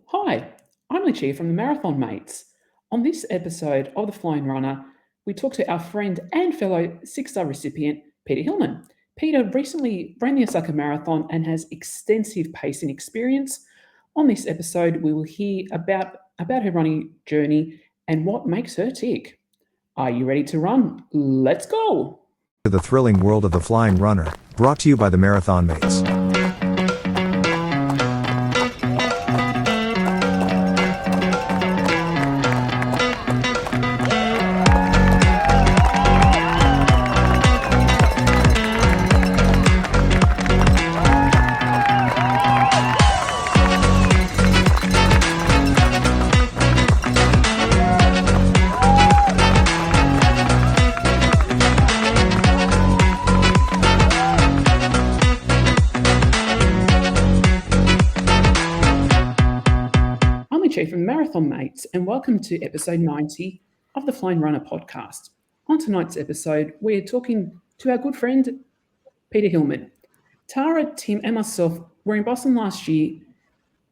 Hi, I'm Lucia from the Marathon Mates. On this episode of the Flying Runner, we talk to our friend and fellow six-star recipient, Peita Hillman. Peita recently ran the Osaka Marathon and has extensive pacing experience. On this episode, we will hear about her running journey and what makes her tick. Are you ready to run? Let's go! To the thrilling world of the Flying Runner, brought to you by the Marathon Mates. Chief from Marathon Mates, and welcome to episode 90 of the Flying Runner podcast. On tonight's episode, we're talking to our good friend, Peita Hillman. Tara, Tim, and myself were in Boston last year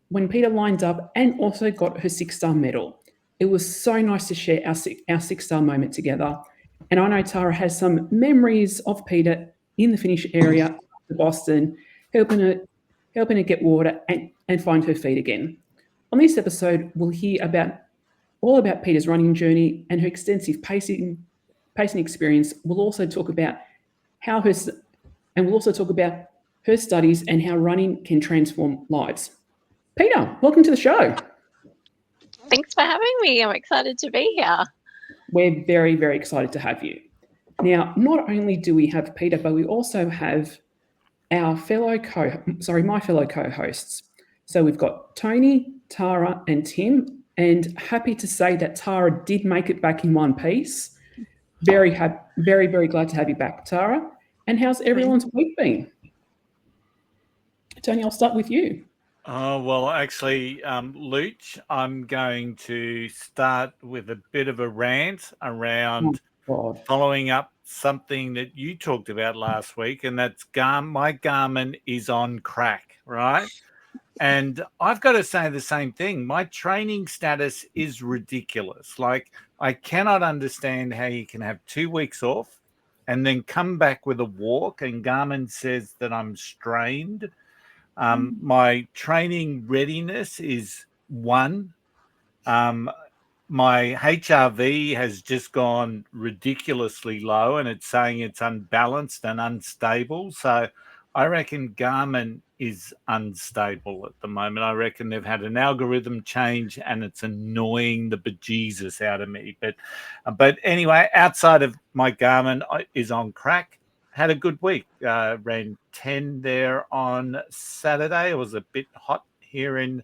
when Peita lined up and also got her six-star medal. It was so nice to share our six-star moment together. And I know Tara has some memories of Peita in the finish area of Boston, helping her get water and find her feet again. On this episode, we'll hear all about Peita's running journey and her extensive pacing experience. We'll also talk about her studies and how running can transform lives. Peita, welcome to the show. Thanks for having me. I'm excited to be here. We're very, very excited to have you. Now, not only do we have Peita, but we also have my fellow co-hosts. So we've got Tony, Tara, and Tim, and happy to say that Tara did make it back in one piece. Very happy, very, very glad to have you back, Tara. And how's everyone's week been? Tony, I'll start with you. Well, actually, Luch, I'm going to start with a bit of a rant around following up something that you talked about last week, and that's my Garmin is on crack, right? And I've got to say the same thing. My training status is ridiculous. Like, I cannot understand how you can have 2 weeks off and then come back with a walk, and Garmin says that I'm strained. My training readiness is 1. My HRV has just gone ridiculously low, and it's saying it's unbalanced and unstable. So I reckon Garmin is unstable at the moment. I reckon they've had an algorithm change and it's annoying the bejesus out of me. But anyway, outside of my Garmin is on crack. Had a good week. Ran 10 there on Saturday. It was a bit hot here in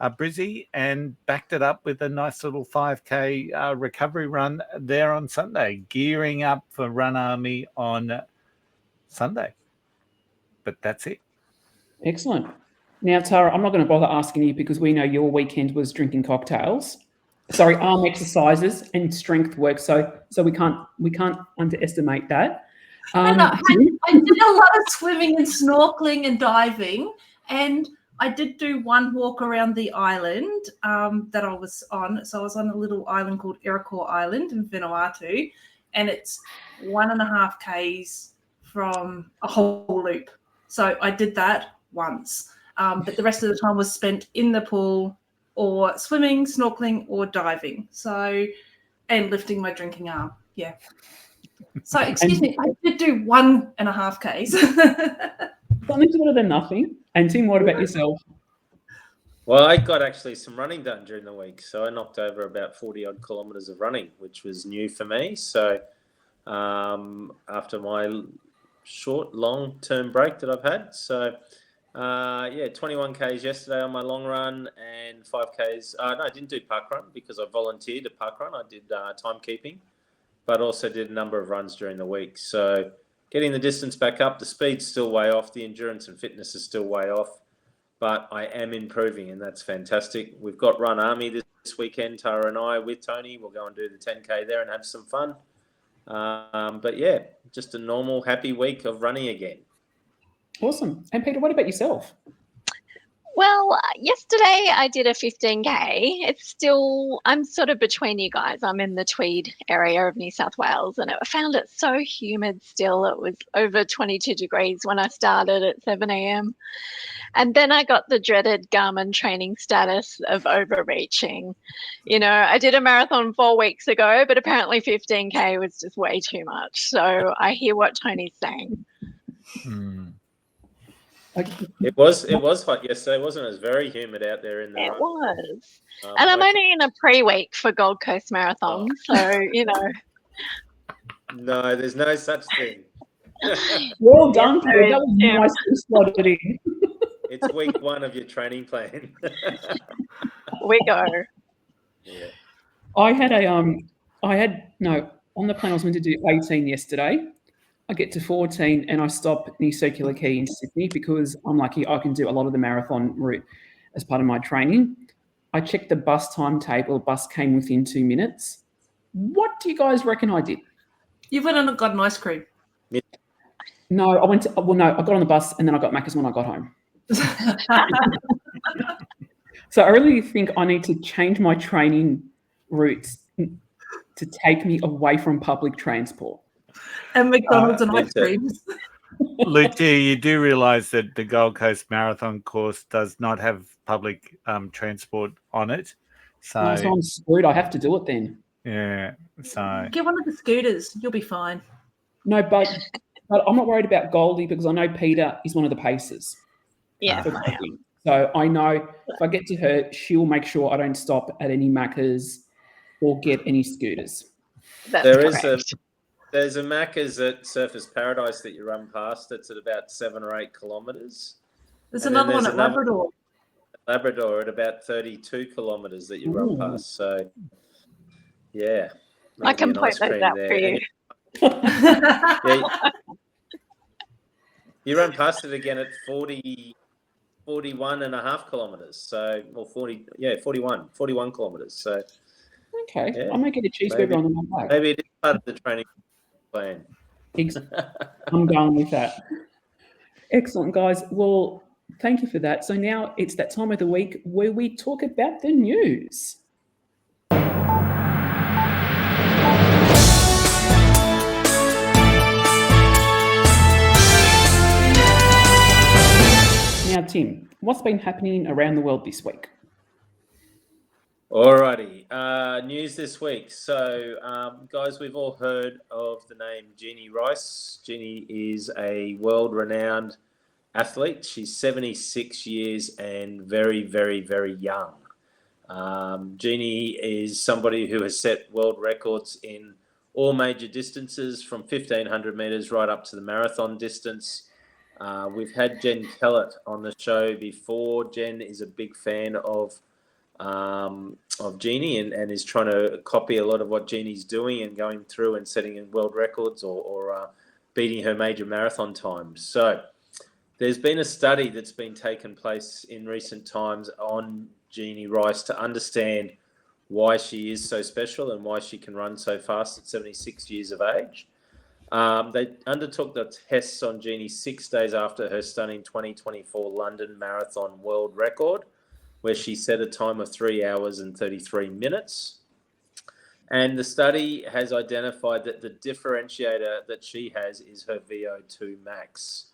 Brizzy, and backed it up with a nice little 5K recovery run there on Sunday. Gearing up for Run Army on Sunday. But that's it. Excellent. Now, Tara, I'm not going to bother asking you because we know your weekend was drinking cocktails. Sorry, arm exercises and strength work. So we can't underestimate that. I did a lot of swimming and snorkeling and diving, and I did do one walk around the island that I was on. So I was on a little island called Iroquois Island in Vanuatu, and it's 1.5 Ks from a whole loop. So I did that once, but the rest of the time was spent in the pool or swimming, snorkeling, or diving. So, and lifting my drinking arm. Yeah. So, excuse me, I did do 1.5 Ks. Something's better than nothing. And Tim, what about yourself? Well, I got actually some running done during the week. So I knocked over about 40 odd kilometres of running, which was new for me. So after my short, long-term break that I've had. So, 21 Ks yesterday on my long run and 5 Ks. No, I didn't do park run because I volunteered at park run. I did timekeeping, but also did a number of runs during the week. So getting the distance back up, the speed's still way off. The endurance and fitness is still way off, but I am improving, and that's fantastic. We've got Run Army this weekend, Tara and I, with Tony. We'll go and do the 10K there and have some fun. But yeah, just a normal, happy week of running again. Awesome. And Peita, what about yourself? Well, yesterday I did a 15K. I'm sort of between you guys. I'm in the Tweed area of New South Wales, and I found it so humid still. It was over 22 degrees when I started at 7 a.m. And then I got the dreaded Garmin training status of overreaching. I did a marathon 4 weeks ago, but apparently 15K was just way too much. So I hear what Tony's saying. It was hot yesterday, wasn't it? It was very humid out there in the It run. was. And I'm only in a pre-week for Gold Coast Marathon, so, No, there's no such thing. Well done, Peter. That was nicely slotted in. It's week 1 of your training plan. We go. Yeah. on the plan I was meant to do 18 yesterday. I get to 14 and I stop near Circular Quay in Sydney because I'm lucky I can do a lot of the marathon route as part of my training. I checked the bus timetable. Bus came within 2 minutes. What do you guys reckon I did? You went and got an ice cream. No, I got on the bus and then I got Macca's when I got home. So I really think I need to change my training routes to take me away from public transport. And McDonald's and ice creams. Lucia, you do realise that the Gold Coast Marathon course does not have public transport on it. So I'm screwed. I have to do it then. Yeah. So Get one of the scooters. You'll be fine. No, but I'm not worried about Goldie because I know Peter is one of the pacers. Yeah. So I know if I get to her, she'll make sure I don't stop at any Macca's or get any scooters. There's a Macca's at Surfers Paradise that you run past. It's at about 7 or 8 kilometres. There's another one at Labrador. Labrador at about 32 kilometres that you run past. So, yeah. I can point those out for you. You run past it again at 41 and a half kilometres. So, or 41 kilometres. So, okay. Yeah. I might get a cheeseburger on the way back. Maybe it is part of the training plan. I'm going with that. Excellent, guys. Well, thank you for that. So now it's that time of the week where we talk about the news. Now, Tim, what's been happening around the world this week? Alrighty, news this week. So, guys, we've all heard of the name Jeannie Rice. Jeannie is a world-renowned athlete. She's 76 years and very, very, very young. Jeannie is somebody who has set world records in all major distances from 1,500 metres right up to the marathon distance. We've had Jen Kellett on the show before. Jen is a big fan of Jeannie and is trying to copy a lot of what Jeannie's doing and going through and setting in world records or beating her major marathon times. So there's been a study that's been taken place in recent times on Jeannie Rice to understand why she is so special and why she can run so fast at 76 years of age. They undertook the tests on Jeannie 6 days after her stunning 2024 London Marathon world record, where she set a time of 3 hours and 33 minutes. And the study has identified that the differentiator that she has is her VO2 max.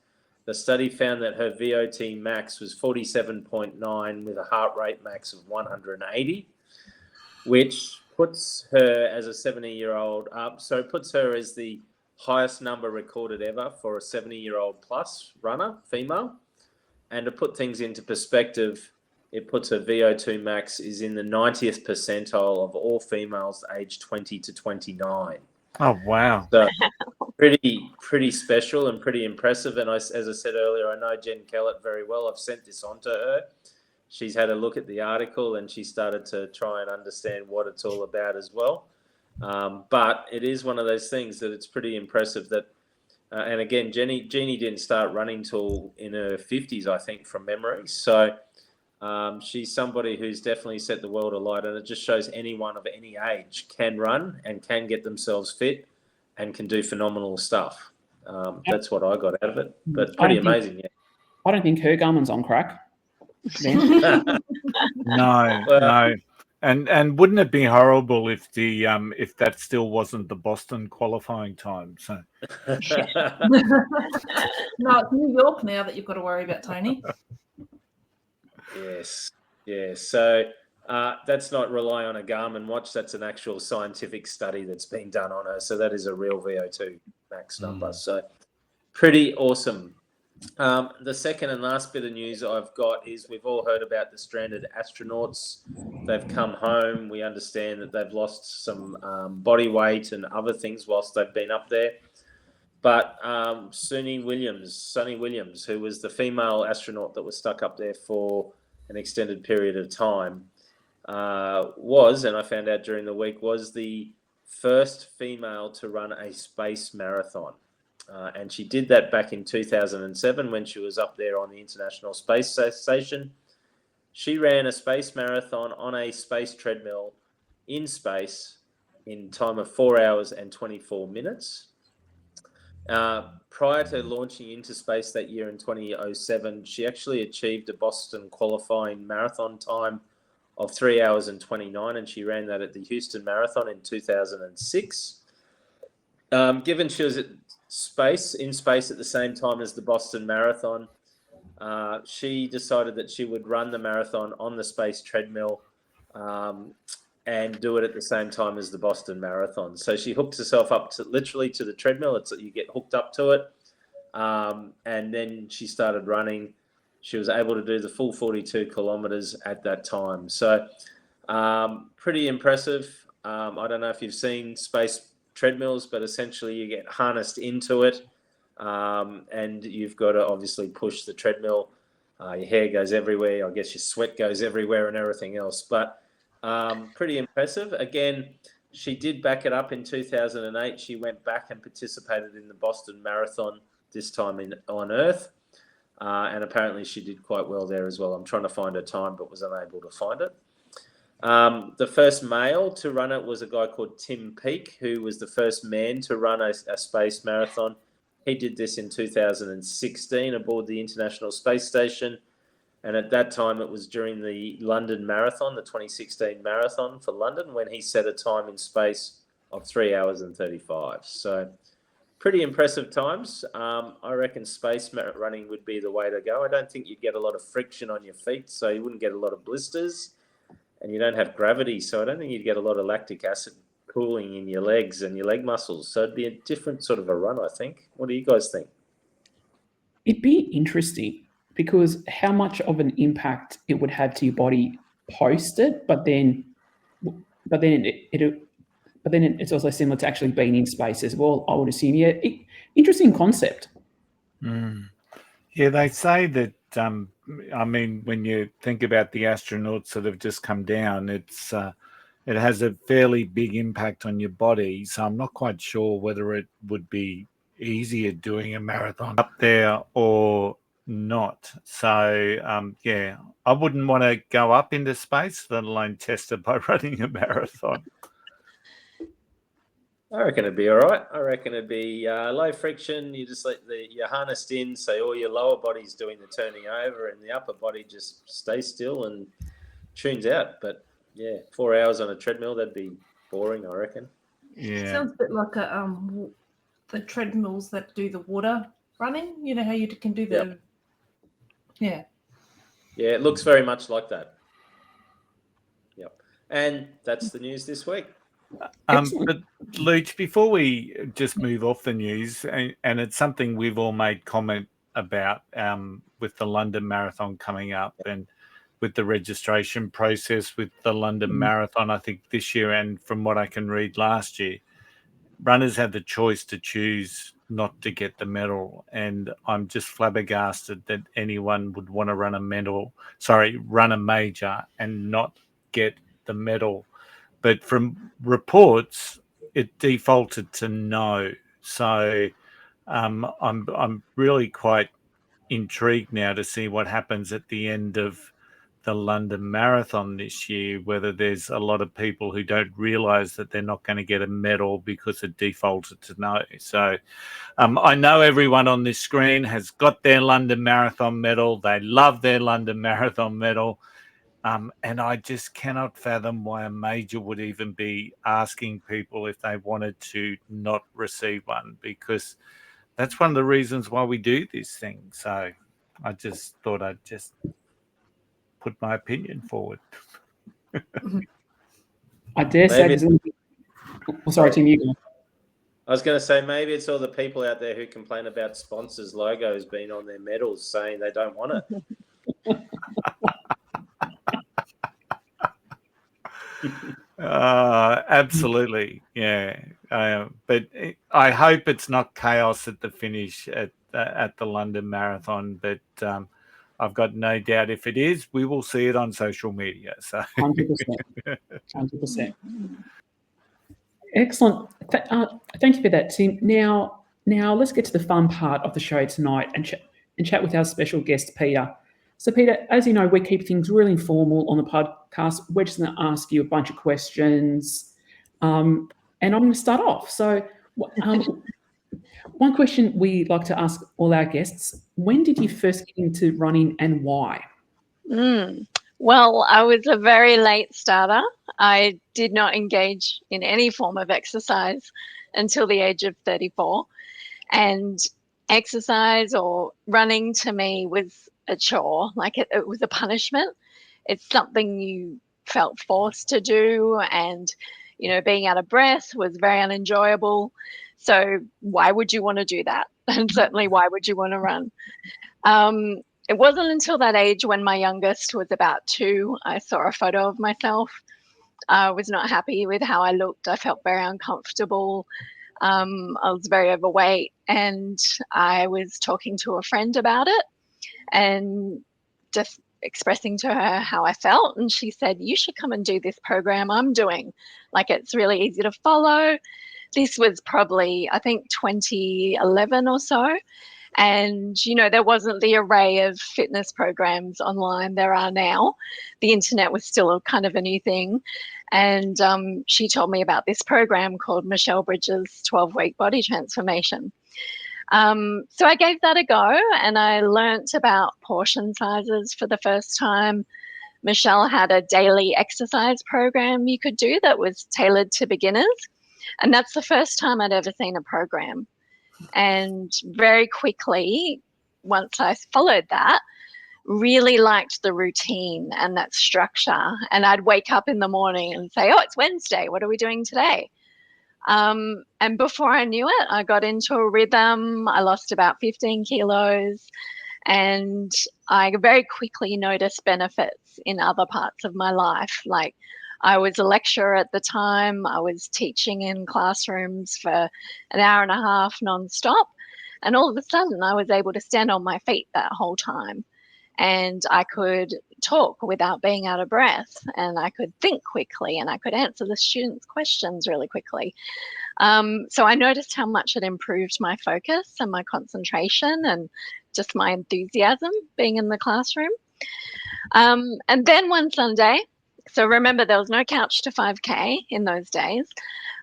The study found that her VO2 max was 47.9 with a heart rate max of 180, which puts her as a 70-year-old up. So it puts her as the highest number recorded ever for a 70-year-old plus runner, female. And to put things into perspective, it puts her VO2 max is in the 90th percentile of all females aged 20 to 29. Oh, wow. So pretty special and pretty impressive. And as I said earlier, I know Jen Kellett very well. I've sent this on to her. She's had a look at the article and she started to try and understand what it's all about as well. But it is one of those things that it's pretty impressive that, and again, Jeannie didn't start running till in her 50s, I think, from memory. So she's somebody who's definitely set the world alight, and it just shows anyone of any age can run and can get themselves fit and can do phenomenal stuff. That's what I got out of it, but pretty amazing. Yeah. I don't think her Garmin's on crack. Ben? No, Well- no. And wouldn't it be horrible if if that still wasn't the Boston qualifying time? So No, it's New York now that you've got to worry about, Tony. Yes. Yeah. So that's not rely on a Garmin watch. That's an actual scientific study that's been done on her. So that is a real VO2 max number. So pretty awesome. The second and last bit of news I've got is we've all heard about the stranded astronauts. They've come home. We understand that they've lost some body weight and other things whilst they've been up there. But Sunny Williams, who was the female astronaut that was stuck up there for an extended period of time, was, and I found out during the week, was the first female to run a space marathon. And she did that back in 2007 when she was up there on the International Space Station. She ran a space marathon on a space treadmill in space in time of 4 hours and 24 minutes. Prior to launching into space that year in 2007, she actually achieved a Boston qualifying marathon time of 3 hours and 29, and she ran that at the Houston Marathon in 2006. Given she was in space at the same time as the Boston Marathon, she decided that she would run the marathon on the space treadmill and do it at the same time as the Boston Marathon. So she hooked herself up literally to the treadmill. You get hooked up to it, and then she started running. She was able to do the full 42 kilometers at that time. So pretty impressive. I don't know if you've seen space treadmills, but essentially you get harnessed into it, and you've got to obviously push the treadmill. Your hair goes everywhere. I guess your sweat goes everywhere and everything else. But pretty impressive. Again, she did back it up in 2008. She went back and participated in the Boston Marathon, this time on Earth. And apparently she did quite well there as well. I'm trying to find her time, but was unable to find it. The first male to run it was a guy called Tim Peake, who was the first man to run a space marathon. He did this in 2016 aboard the International Space Station. And at that time, it was during the London Marathon, the 2016 Marathon for London, when he set a time in space of 3 hours and 35. So pretty impressive times. I reckon space running would be the way to go. I don't think you'd get a lot of friction on your feet, so you wouldn't get a lot of blisters. And you don't have gravity, so I don't think you'd get a lot of lactic acid cooling in your legs and your leg muscles. So it'd be a different sort of a run, I think. What do you guys think? It'd be interesting because how much of an impact it would have to your body post it, but then it's also similar to actually being in space as well, I would assume. Yeah, interesting concept. Yeah, they say that. I mean, when you think about the astronauts that have just come down, it has a fairly big impact on your body. So I'm not quite sure whether it would be easier doing a marathon up there or not. So yeah, I wouldn't want to go up into space, let alone test it by running a marathon. I reckon it'd be all right. I reckon it'd be low friction. You just let you're harnessed in, so all your lower body's doing the turning over, and the upper body just stays still and tunes out. But yeah, 4 hours on a treadmill, that'd be boring, I reckon. Yeah, Sounds a bit like the treadmills that do the water running. You know how you can do the yeah. Yeah, it looks very much like that. Yep. And that's the news this week. but Luch, before we just move off the news, and it's something we've all made comment about with the London Marathon coming up and with the registration process with the London Marathon, I think this year, and from what I can read last year, runners had the choice to choose not to get the medal. And I'm just flabbergasted that anyone would want to run a major and not get the medal. But from reports, it defaulted to no. So I'm really quite intrigued now to see what happens at the end of the London Marathon this year, whether there's a lot of people who don't realise that they're not going to get a medal because it defaulted to no. So I know everyone on this screen has got their London Marathon medal. They love their London Marathon medal. And I just cannot fathom why a major would even be asking people if they wanted to not receive one, because that's one of the reasons why we do this thing. So I just thought I'd just put my opinion forward. I dare say there's anything. Oh, sorry, Tim, you go. I was going to say, maybe it's all the people out there who complain about sponsors' logos being on their medals saying they don't want it. Absolutely, yeah. But I hope it's not chaos at the finish at the London Marathon. But I've got no doubt if it is, we will see it on social media. So 100%. 100%. Excellent. Thank you for that, Tim. Now let's get to the fun part of the show tonight and chat with our special guest, Peter. So, Peter, as you know, we keep things really informal on the podcast. We're just going to ask you a bunch of questions, and I'm going to start off. So, one question we like to ask all our guests: when did you first get into running, and why? Well, I was a very late starter. I did not engage in any form of exercise until the age of 34. And exercise or running to me was a chore, like it was a punishment. It's something you felt forced to do, and being out of breath was very unenjoyable. So why would you want to do that? And certainly why would you want to run? It wasn't until that age, when my youngest was about 2, I saw a photo of myself. I was not happy with how I looked. I felt very uncomfortable. I was very overweight, and I was talking to a friend about it and just expressing to her how I felt. And she said, you should come and do this program I'm doing. Like, it's really easy to follow. This was probably, I think, 2011 or so. And, there wasn't the array of fitness programs online there are now. The internet was still a kind of a new thing. And she told me about this program called Michelle Bridges' 12-week body transformation. So I gave that a go, and I learnt about portion sizes for the first time. Michelle had a daily exercise program you could do that was tailored to beginners. And that's the first time I'd ever seen a program. And very quickly, once I followed that, really liked the routine and that structure. And I'd wake up in the morning and say, oh, it's Wednesday. What are we doing today? And before I knew it, I got into a rhythm. I lost about 15 kilos. And I very quickly noticed benefits in other parts of my life. Like, I was a lecturer at the time. I was teaching in classrooms for an hour and a half nonstop. And all of a sudden, I was able to stand on my feet that whole time. And I could talk without being out of breath. And I could think quickly. And I could answer the students' questions really quickly. So I noticed how much it improved my focus and my concentration and just my enthusiasm being in the classroom. And then one Sunday, so remember, there was no couch to 5K in those days.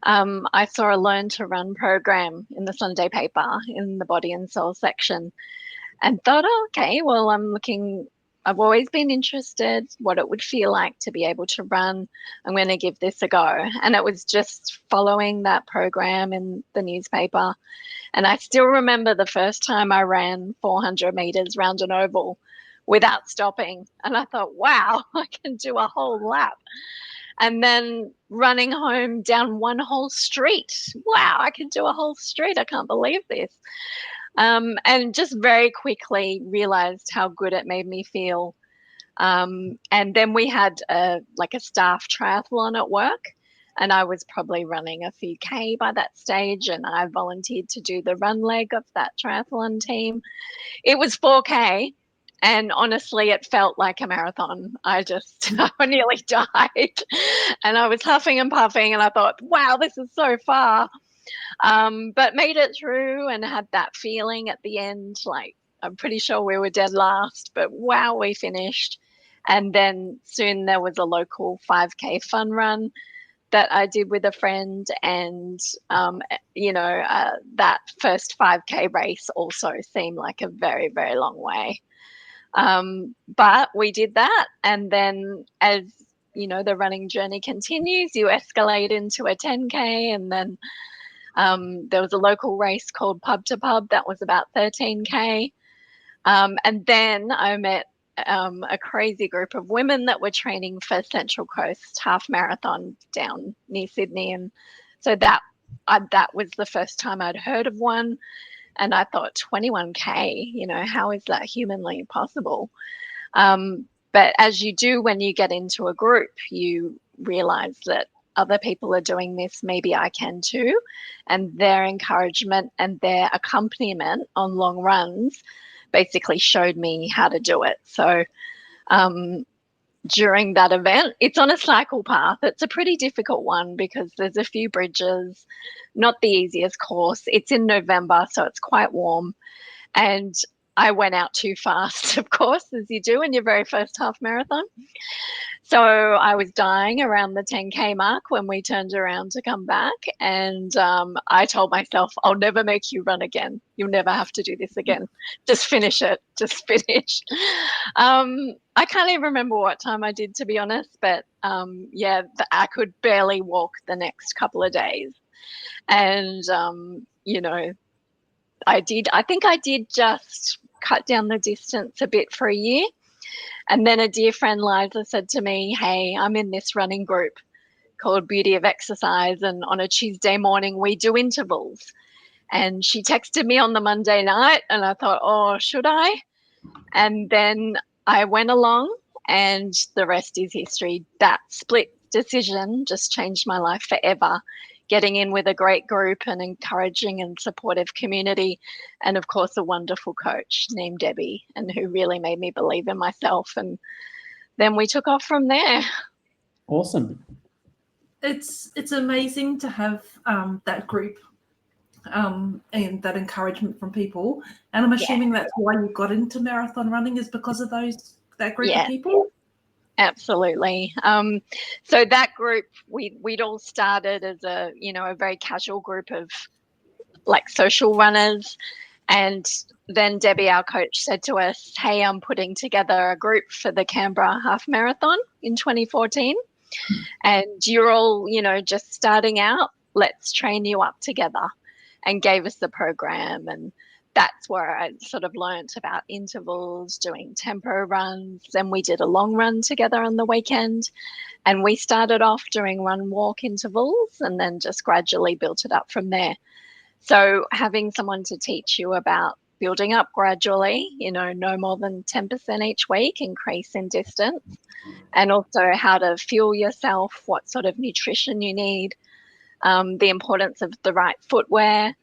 I saw a Learn to Run program in the Sunday paper in the body and soul section, and thought, oh, okay, well, I've always been interested what it would feel like to be able to run. I'm going to give this a go. And it was just following that program in the newspaper. And I still remember the first time I ran 400 meters round an oval without stopping. And I thought, wow, I can do a whole lap. And then running home down one whole street. Wow, I can do a whole street. I can't believe this. And just very quickly realized how good it made me feel. And then we had a staff triathlon at work, and I was probably running a few K by that stage, and I volunteered to do the run leg of that triathlon team. It was 4K, and honestly, it felt like a marathon. I nearly died, and I was huffing and puffing, and I thought, wow, this is so far. But made it through and had that feeling at the end, like, I'm pretty sure we were dead last, but wow, we finished. And then soon there was a local 5K fun run that I did with a friend. And, that first 5K race also seemed like a very, very long way. But we did that. And then as, the running journey continues, you escalate into a 10K. And then there was a local race called Pub to Pub that was about 13K. And then I met a crazy group of women that were training for Central Coast Half Marathon down near Sydney. And so that was the first time I'd heard of one. And I thought 21K, how is that humanly possible? But as you do when you get into a group, you realize that other people are doing this, maybe I can too. And their encouragement and their accompaniment on long runs basically showed me how to do it. So during that event, it's on a cycle path. It's a pretty difficult one because there's a few bridges, not the easiest course. It's in November, so it's quite warm. And I went out too fast, of course, as you do in your very first half marathon. So I was dying around the 10K mark when we turned around to come back. And I told myself, I'll never make you run again. You'll never have to do this again. Just finish it. Just finish. I can't even remember what time I did, to be honest. But I could barely walk the next couple of days. And, I think I did just cut down the distance a bit for a year. And then a dear friend, Liza, said to me, hey, I'm in this running group called Beauty of Exercise. And on a Tuesday morning, we do intervals. And she texted me on the Monday night and I thought, oh, should I? And then I went along and the rest is history. That split decision just changed my life forever. Getting in with a great group and encouraging and supportive community. And of course, a wonderful coach named Debbie, and who really made me believe in myself. And then we took off from there. Awesome. It's amazing to have that group and that encouragement from people. And I'm assuming that's why you got into marathon running, is because of that group of people. Absolutely. So that group, we'd all started as a very casual group of like social runners. And then Debbie, our coach, said to us, hey, I'm putting together a group for the Canberra Half Marathon in 2014. And you're all, just starting out. Let's train you up together, and gave us the program. And that's where I sort of learnt about intervals, doing tempo runs. Then we did a long run together on the weekend. And we started off doing run-walk intervals and then just gradually built it up from there. So having someone to teach you about building up gradually, no more than 10% each week, increase in distance, and also how to fuel yourself, what sort of nutrition you need, the importance of the right footwear,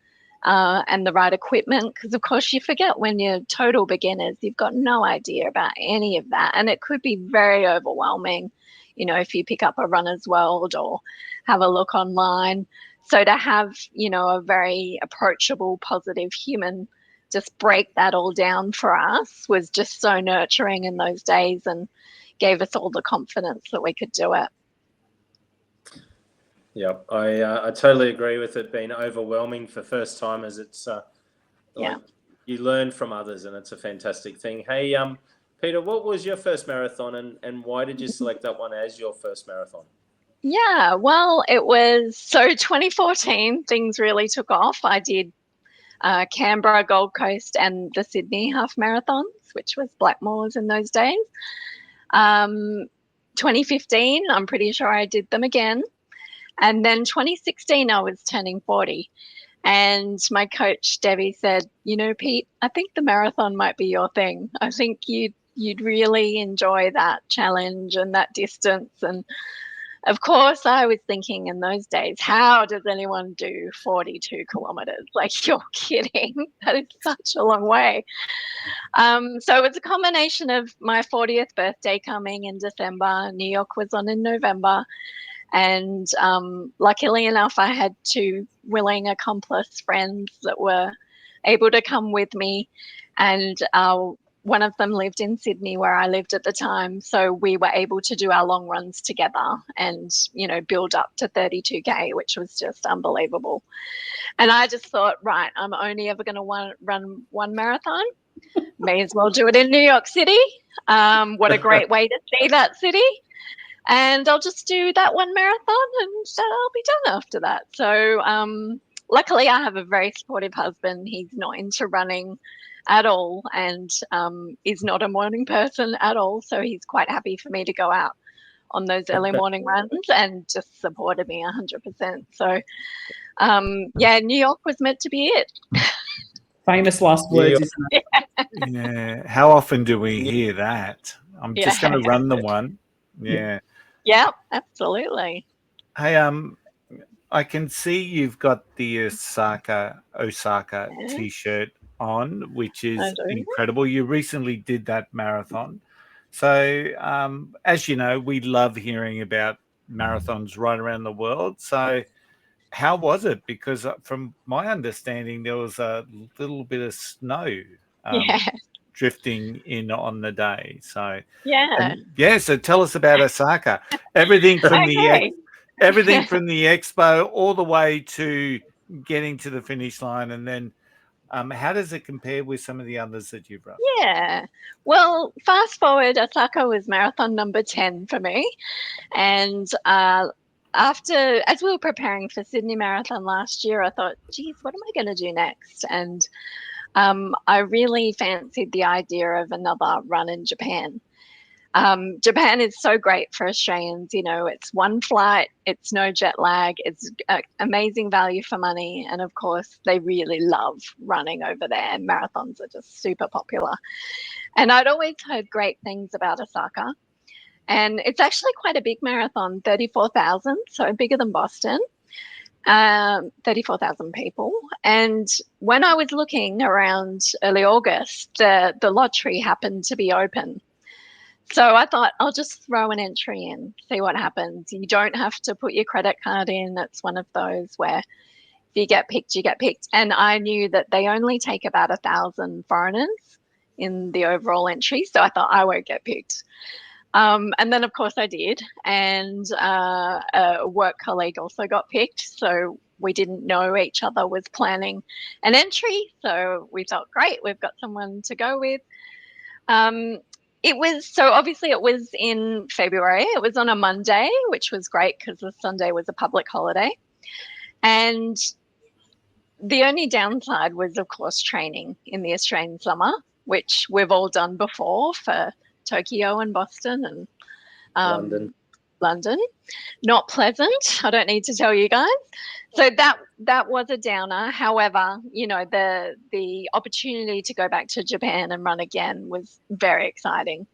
and the right equipment, because of course you forget when you're total beginners, you've got no idea about any of that, and it could be very overwhelming, if you pick up a Runner's World or have a look online. So to have, a very approachable, positive human just break that all down for us was just so nurturing in those days and gave us all the confidence that we could do it. Yeah, I totally agree with it being overwhelming for first timers. It's you learn from others, and it's a fantastic thing. Hey, Peter, what was your first marathon, and why did you select that one as your first marathon? Yeah, well, it was 2014. Things really took off. I did Canberra, Gold Coast, and the Sydney half marathons, which was Blackmores in those days. 2015, I'm pretty sure I did them again. And then 2016, I was turning 40. And my coach, Debbie, said, Pete, I think the marathon might be your thing. I think you'd really enjoy that challenge and that distance. And of course, I was thinking in those days, how does anyone do 42 kilometers? Like, you're kidding. That is such a long way. So it was a combination of my 40th birthday coming in December. New York was on in November. And luckily enough, I had 2 willing accomplice friends that were able to come with me. And one of them lived in Sydney where I lived at the time. So we were able to do our long runs together and, build up to 32K, which was just unbelievable. And I just thought, right, I'm only ever going to run one marathon. May as well do it in New York City. What a great way to see that city. And I'll just do that one marathon and I'll be done after that. So luckily I have a very supportive husband. He's not into running at all and is not a morning person at all. So he's quite happy for me to go out on those early morning runs and just supported me 100%. So New York was meant to be it. Famous last words, isn't it? Yeah. How often do we hear that? I'm just going to run the one. Yeah. Yeah, absolutely. Hey, I can see you've got the Osaka T-shirt on, which is incredible. You recently did that marathon. So, as you know, we love hearing about marathons right around the world. So, how was it? Because from my understanding, there was a little bit of snow drifting in on the day. So, so tell us about Osaka. Everything from everything from the expo all the way to getting to the finish line, and then how does it compare with some of the others that you've run? Yeah, well, fast forward, Osaka was marathon number 10 for me, and as we were preparing for Sydney Marathon last year, I thought, geez, what am I going to do next? And I really fancied the idea of another run in Japan. Japan is so great for Australians. It's one flight, it's no jet lag, it's amazing value for money. And of course, they really love running over there. Marathons are just super popular. And I'd always heard great things about Osaka. And it's actually quite a big marathon, 34,000, so bigger than Boston. 34,000 people. And when I was looking around early August, the lottery happened to be open. So I thought I'll just throw an entry in, see what happens. You don't have to put your credit card in. It's one of those where if you get picked, you get picked. And I knew that they only take about 1,000 foreigners in the overall entry. So I thought I won't get picked. And then, of course, I did. And a work colleague also got picked. So we didn't know each other was planning an entry. So we thought, great, we've got someone to go with. It was in February. It was on a Monday, which was great because the Sunday was a public holiday. And the only downside was, of course, training in the Australian summer, which we've all done before for Tokyo and Boston and London. Not pleasant. I don't need to tell you guys. So that was a downer. However, the opportunity to go back to Japan and run again was very exciting.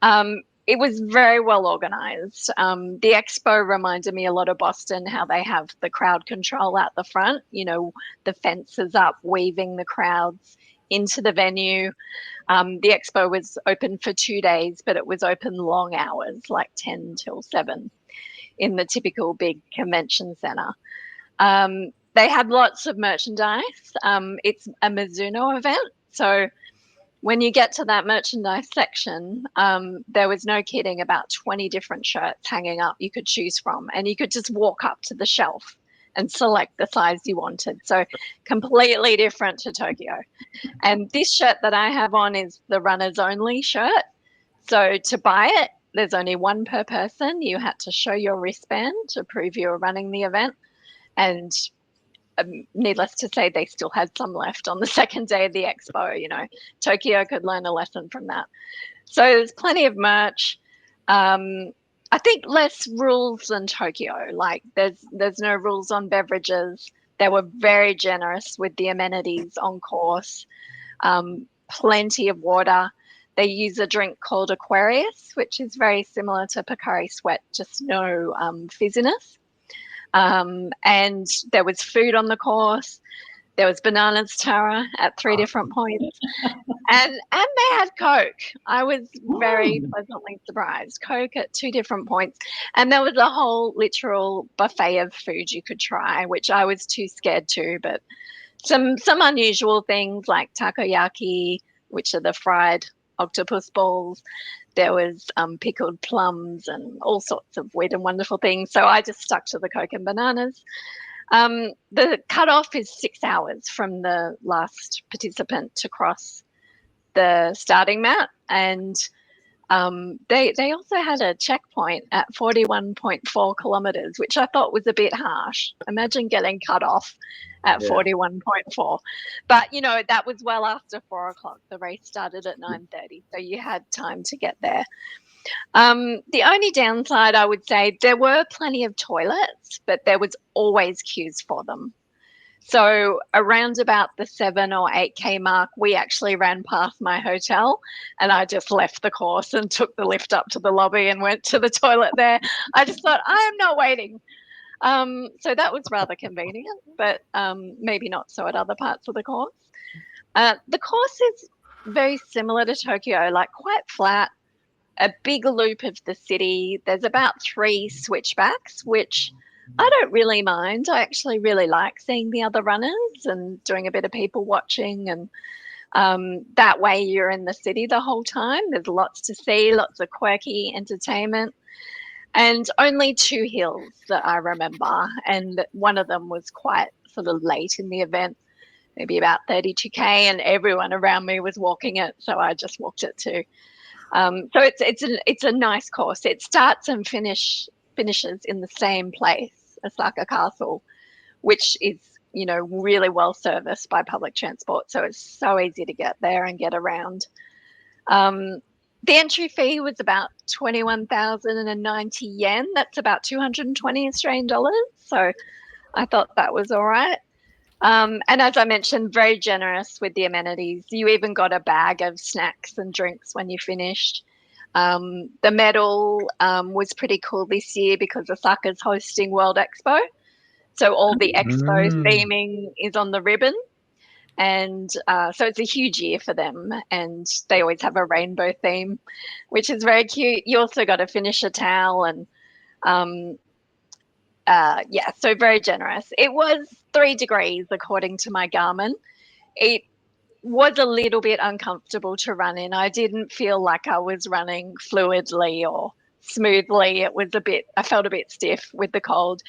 It was very well organized. The expo reminded me a lot of Boston, how they have the crowd control out the front, the fences up, weaving the crowds into the venue. The expo was open for 2 days, but it was open long hours, like 10 till 7 in the typical big convention center. They had lots of merchandise. It's a Mizuno event. So when you get to that merchandise section, there was no kidding about 20 different shirts hanging up you could choose from. And you could just walk up to the shelf and select the size you wanted. So completely different to Tokyo. And this shirt that I have on is the runners only shirt. So to buy it, there's only one per person. You had to show your wristband to prove you were running the event. And needless to say, they still had some left on the second day of the expo. Tokyo could learn a lesson from that. So there's plenty of merch. I think less rules than Tokyo. Like there's no rules on beverages. They were very generous with the amenities on course. Plenty of water. They use a drink called Aquarius, which is very similar to Pocari Sweat, just no fizziness. And there was food on the course. There was bananas, Tara, at 3 different points. And they had Coke. I was very pleasantly surprised. Coke at 2 different points. And there was a whole literal buffet of food you could try, which I was too scared to. But some unusual things like takoyaki, which are the fried octopus balls. There was pickled plums and all sorts of weird and wonderful things. So I just stuck to the Coke and bananas. The cutoff is 6 hours from the last participant to cross the starting mat, and they also had a checkpoint at 41.4 kilometers, which I thought was a bit harsh. Imagine getting cut off at 41.4. But, that was well after 4 o'clock. The race started at 9:30, so you had time to get there. The only downside, I would say, there were plenty of toilets, but there was always queues for them. So around about the 7 or 8K mark, we actually ran past my hotel, and I just left the course and took the lift up to the lobby and went to the toilet there. I just thought, I am not waiting. So that was rather convenient, but maybe not so at other parts of the course. The course is very similar to Tokyo, like quite flat, a big loop of the city. There's about 3 switchbacks, which I don't really mind. I actually really like seeing the other runners and doing a bit of people watching, and that way you're in the city the whole time. There's lots to see, lots of quirky entertainment, and only 2 hills that I remember, and one of them was quite sort of late in the event, maybe about 32K, and everyone around me was walking it, so I just walked it too. So it's a nice course. It starts and finishes in the same place, Osaka Castle, which is, really well serviced by public transport. So it's so easy to get there and get around. The entry fee was about 21,090 yen. That's about 220 Australian dollars. So I thought that was all right. And as I mentioned, very generous with the amenities. You even got a bag of snacks and drinks when you finished. The medal was pretty cool this year because Osaka's hosting World Expo. So all the expo theming is on the ribbon. And so it's a huge year for them. And they always have a rainbow theme, which is very cute. You also got a finisher towel and so very generous. It was 3 degrees according to my Garmin. It was a little bit uncomfortable to run in. I didn't feel like I was running fluidly or smoothly. I felt a bit stiff with the cold.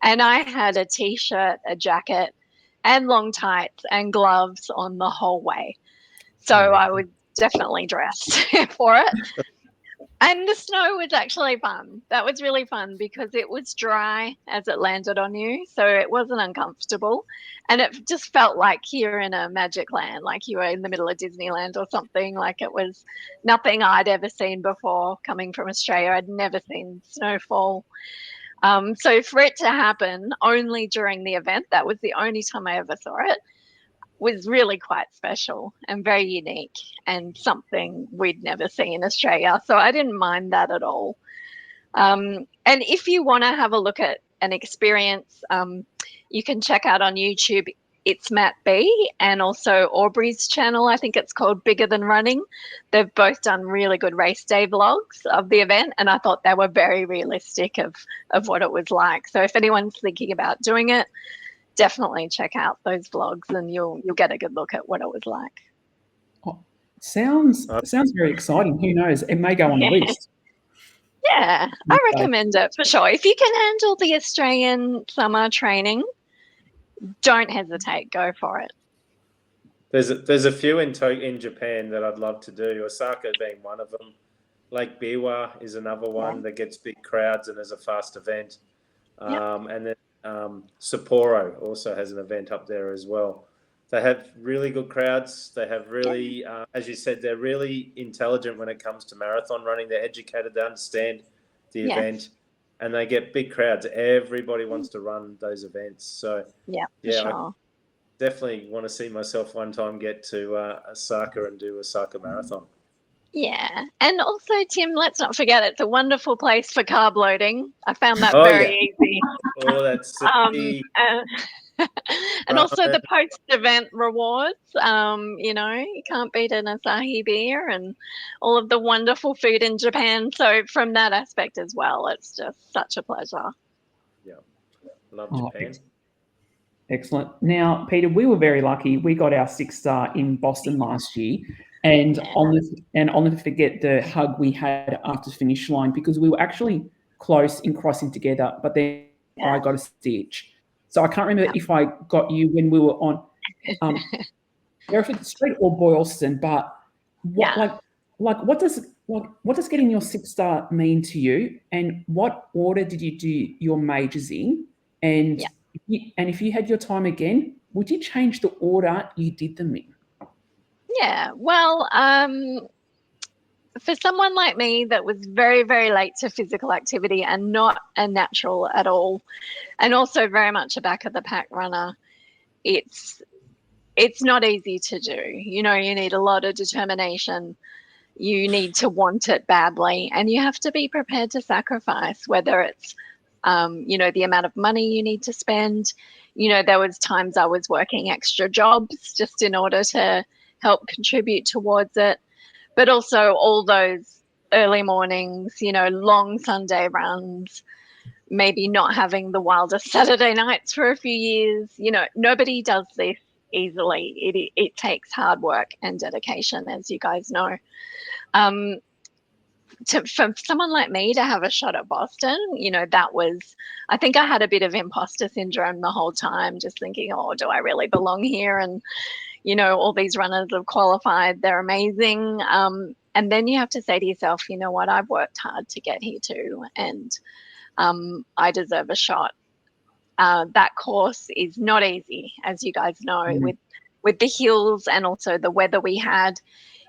And I had a t-shirt, a jacket, and long tights and gloves on the whole way. So I was definitely dressed for it. And the snow was actually fun. That was really fun because it was dry as it landed on you. So it wasn't uncomfortable. And it just felt like you're in a magic land, like you were in the middle of Disneyland or something. Like it was nothing I'd ever seen before coming from Australia. I'd never seen snowfall. So for it to happen only during the event, that was the only time I ever saw it, was really quite special and very unique and something we'd never seen in Australia. So I didn't mind that at all. And if you want to have a look at an experience, you can check out on YouTube, it's Matt B and also Aubrey's channel. I think it's called Bigger Than Running. They've both done really good race day vlogs of the event, and I thought they were very realistic of what it was like. So if anyone's thinking about doing it, definitely check out those vlogs and you'll get a good look at what it was like. Oh, sounds very exciting. Who knows? It may go on the list. Yeah, I recommend it for sure. If you can handle the Australian summer training, don't hesitate. Go for it. There's a few in Japan that I'd love to do. Osaka being one of them. Lake Biwa is another one that gets big crowds and is a fast event. And then Sapporo also has an event up there as well. They have really good crowds. They have really, as you said, they're really intelligent when it comes to marathon running. They're educated. They understand the event, and they get big crowds. Everybody wants to run those events. So sure. I definitely want to see myself one time get to Osaka and do Osaka Marathon. Yeah, and also, Tim, let's not forget it's a wonderful place for carb loading. I found that very easy. Oh, that's and also the post-event rewards. You can't beat an Asahi beer and all of the wonderful food in Japan. So from that aspect as well, it's just such a pleasure. Yeah, love Japan. Excellent. Now, Peter, we were very lucky. We got our 6-star in Boston last year. And Yeah. I'll never forget the hug we had after finish line, because we were actually close in crossing together, but then I got a stitch. So I can't remember if I got you when we were on Hereford Street or Boylston, but what Yeah. what does getting your 6-star mean to you, and what order did you do your majors in? And Yeah. if you had your time again, would you change the order you did them in? Yeah. Well, for someone like me that was very, very late to physical activity and not a natural at all, and also very much a back of the pack runner, it's not easy to do. You need a lot of determination. You need to want it badly, and you have to be prepared to sacrifice, whether it's the amount of money you need to spend. There was times I was working extra jobs just in order to help contribute towards it. But also all those early mornings, long Sunday runs, maybe not having the wildest Saturday nights for a few years. Nobody does this easily. It takes hard work and dedication, as you guys know. For someone like me to have a shot at Boston, I think I had a bit of imposter syndrome the whole time, just thinking, oh, do I really belong here? And all these runners have qualified, they're amazing. And then you have to say to yourself, you know what, I've worked hard to get here too, and I deserve a shot. That course is not easy, as you guys know, with the hills and also the weather we had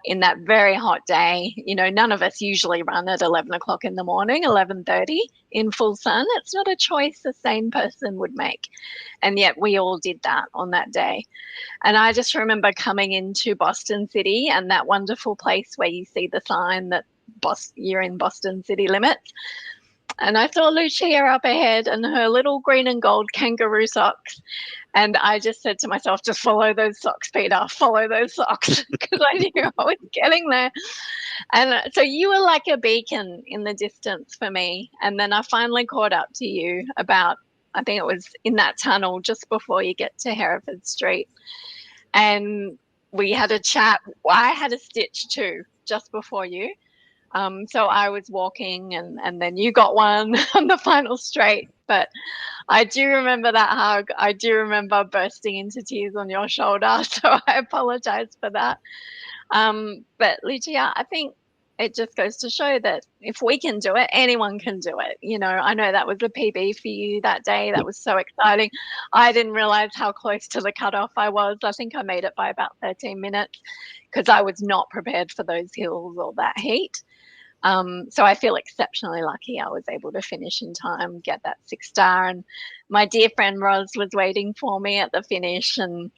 in that very hot day. None of us usually run at 11 o'clock in the morning, 11:30 in full sun. It's not a choice a sane person would make. And yet we all did that on that day. And I just remember coming into Boston City and that wonderful place where you see the sign that you're in Boston city limits. And I saw Lucia up ahead and her little green and gold kangaroo socks. And I just said to myself, just follow those socks, Peter, follow those socks, because I knew I was getting there. And so you were like a beacon in the distance for me. And then I finally caught up to you about, I think it was in that tunnel just before you get to Hereford Street. And we had a chat. I had a stitch too, just before you. So I was walking and then you got one on the final straight. But I do remember that hug. I do remember bursting into tears on your shoulder. So I apologize for that. But Lucia, I think it just goes to show that if we can do it, anyone can do it. I know that was a PB for you that day. That was so exciting. I didn't realize how close to the cutoff I was. I think I made it by about 13 minutes because I was not prepared for those hills or that heat. So I feel exceptionally lucky I was able to finish in time, get that 6-star. And my dear friend Roz was waiting for me at the finish. And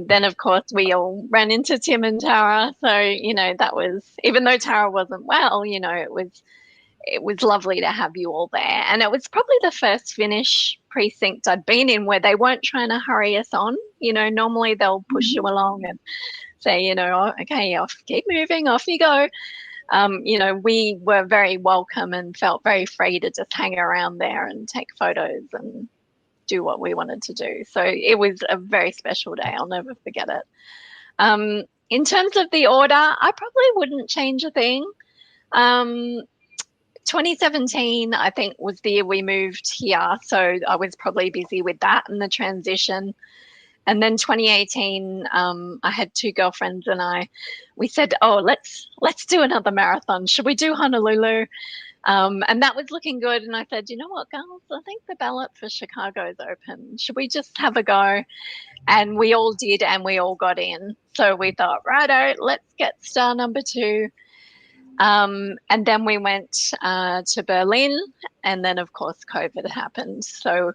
then, of course, we all ran into Tim and Tara. So, that was, even though Tara wasn't well, it was lovely to have you all there. And it was probably the first finish precinct I'd been in where they weren't trying to hurry us on. Normally they'll push you along and say, oh, okay, keep moving, off you go. We were very welcome and felt very free to just hang around there and take photos and do what we wanted to do. So it was a very special day. I'll never forget it. In terms of the order, I probably wouldn't change a thing. 2017, I think, was the year we moved here. So I was probably busy with that and the transition. And then 2018, I had two girlfriends and we said, oh, let's do another marathon. Should we do Honolulu? And that was looking good. And I said, you know what, girls, I think the ballot for Chicago is open. Should we just have a go? And we all did, and we all got in. So we thought, righto, let's get star number 2. And then we went to Berlin. And then, of course, COVID happened. So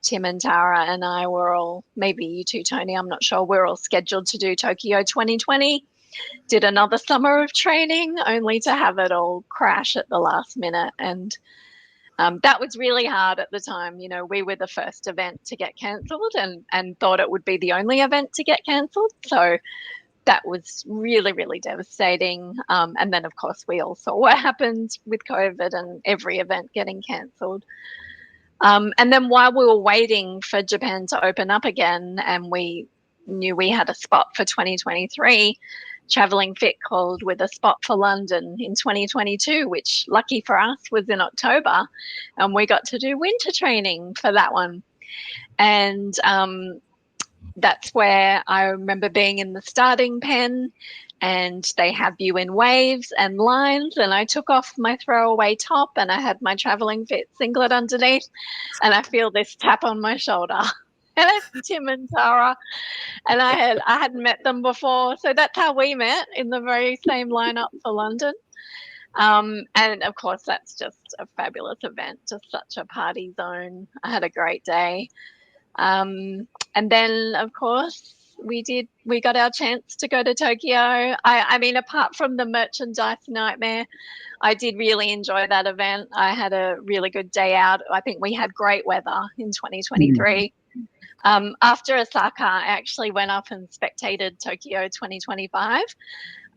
Tim and Tara and I were all, maybe you too, Tony, I'm not sure, we're all scheduled to do Tokyo 2020. Did another summer of training only to have it all crash at the last minute. And that was really hard at the time. We were the first event to get cancelled and thought it would be the only event to get cancelled. So that was really, really devastating. And then, of course, we all saw what happened with COVID and every event getting cancelled. And then while we were waiting for Japan to open up again and we knew we had a spot for 2023 Travelling Fit called with a spot for London in 2022, which lucky for us was in October, and we got to do winter training for that one. And that's where I remember being in the starting pen, and they have you in waves and lines, and I took off my throwaway top and I had my Travelling Fit singlet underneath, and I feel this tap on my shoulder. And it's Tim and Tara, and I hadn't met them before, so that's how we met, in the very same lineup for London. And of course, that's just a fabulous event, just such a party zone. I had a great day. And then, of course, we got our chance to go to Tokyo. I mean, apart from the merchandise nightmare, I did really enjoy that event. I had a really good day out. I think we had great weather in 2023. After Osaka, I actually went up and spectated Tokyo 2025.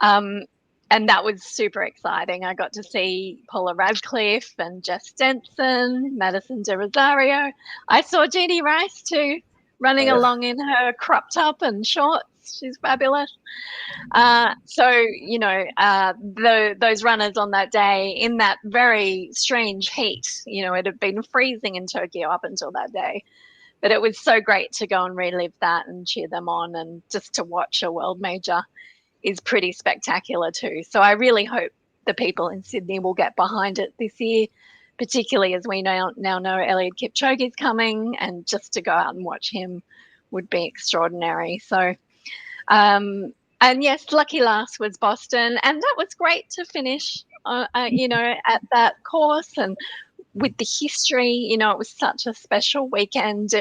And that was super exciting. I got to see Paula Radcliffe and Jess Stenson, Madison De Rosario. I saw Jeannie Rice too, running along in her crop top and shorts. She's fabulous. So, you know, those runners on that day in that very strange heat, you know, it had been freezing in Tokyo up until that day. But it was so great to go and relive that and cheer them on, and just to watch a world major is pretty spectacular too. So I really hope the people in Sydney will get behind it this year, particularly as we now know Eliud Kipchoge is coming, and just to go out and watch him would be extraordinary. So, and yes, lucky last was Boston, and that was great to finish, you know, at that course, and with the history, you know, it was such a special weekend.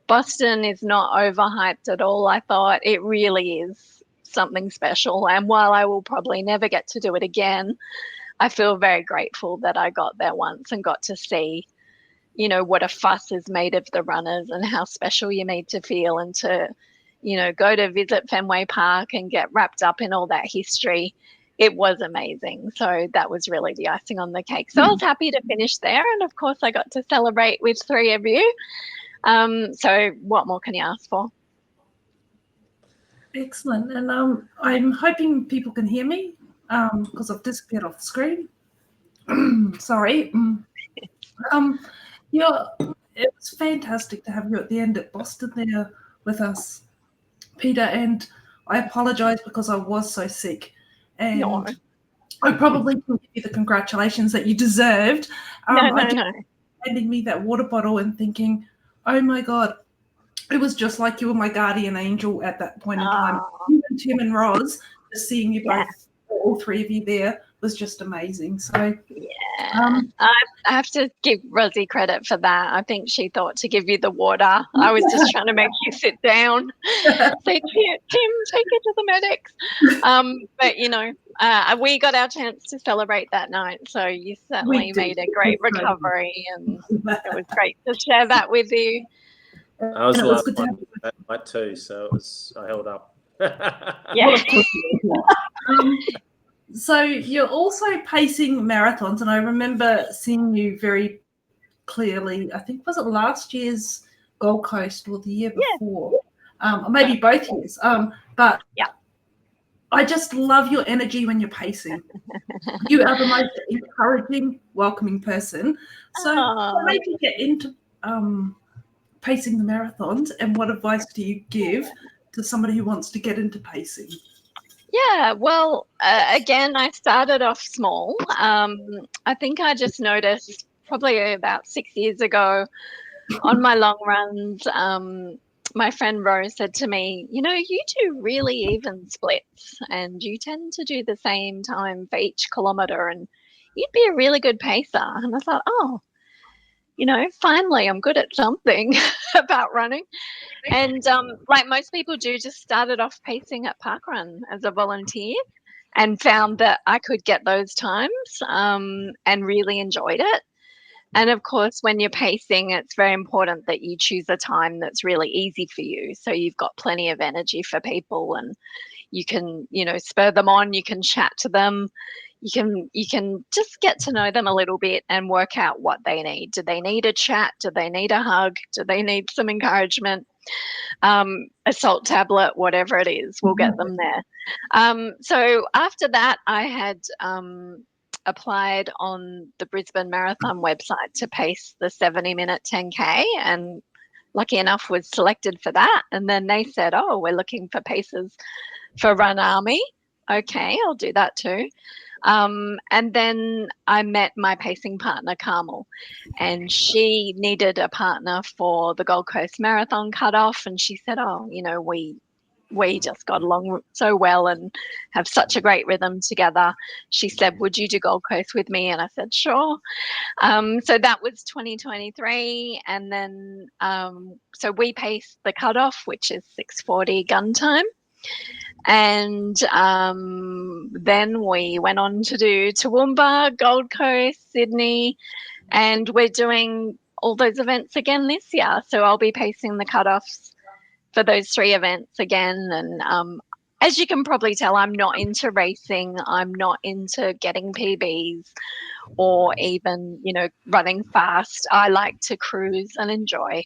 Boston is not overhyped at all. I thought it really is something special, and while I will probably never get to do it again, I feel very grateful that I got there once and got to see, you know, what a fuss is made of the runners and how special you need to feel, and to, you know, go to visit Fenway Park and get wrapped up in all that history. It was amazing. So that was really the icing on the cake. So I was happy to finish there, and of course I got to celebrate with 3 of you. So what more can you ask for? Excellent. And I'm hoping people can hear me because I've disappeared off the screen. Sorry. It was fantastic to have you at the end at Boston there with us, Peter. And I apologise because I was so sick. And no. I probably couldn't give you the congratulations that you deserved. No. Handing me that water bottle and thinking, oh my God, it was just like you were my guardian angel at that point in time. Even Tim and Roz, just seeing you both, all 3 of you there, was just amazing. So I have to give Rosie credit for that. I think she thought to give you the water. I was just trying to make you sit down. Say, Tim, take it to the medics. But you know, we got our chance to celebrate that night, so you certainly made a great recovery, and it was great to share that with you. I was the last one that night too, so I held up. Yeah. So you're also pacing marathons, and I remember seeing you very clearly. I think, was it last year's Gold Coast or the year before? Or maybe both years. But I just love your energy when you're pacing. You are the most encouraging, welcoming person. So what made you get into pacing the marathons, and what advice do you give to somebody who wants to get into pacing? Yeah, well, again, I started off small. I think I just noticed probably about 6 years ago on my long runs, my friend Rose said to me, you know, you do really even splits, and you tend to do the same time for each kilometre, and you'd be a really good pacer. And I thought, oh, you know, finally I'm good at something about running. And like most people do, just started off pacing at Parkrun as a volunteer, and found that I could get those times and really enjoyed it. And of course, when you're pacing, it's very important that you choose a time that's really easy for you, so you've got plenty of energy for people, and you can, you know, spur them on, you can chat to them, you can just get to know them a little bit and work out what they need. Do they need a chat? Do they need a hug? Do they need some encouragement? a salt tablet, whatever it is, we'll get them there. So after that, I had applied on the Brisbane Marathon website to pace the 70-minute 10K, and lucky enough was selected for that. And then they said, oh, we're looking for paces for Run Army. Okay, I'll do that too. And then I met my pacing partner, Carmel, and she needed a partner for the Gold Coast Marathon cutoff. And she said, oh, we just got along so well and have such a great rhythm together. She said, would you do Gold Coast with me? And I said, sure. So that was 2023. And then, so we paced the cutoff, which is 6:40 gun time. And then we went on to do Toowoomba, Gold Coast, Sydney, and we're doing all those events again this year. So I'll be pacing the cutoffs for those 3 events again. And as you can probably tell, I'm not into racing. I'm not into getting PBs or even, running fast. I like to cruise and enjoy.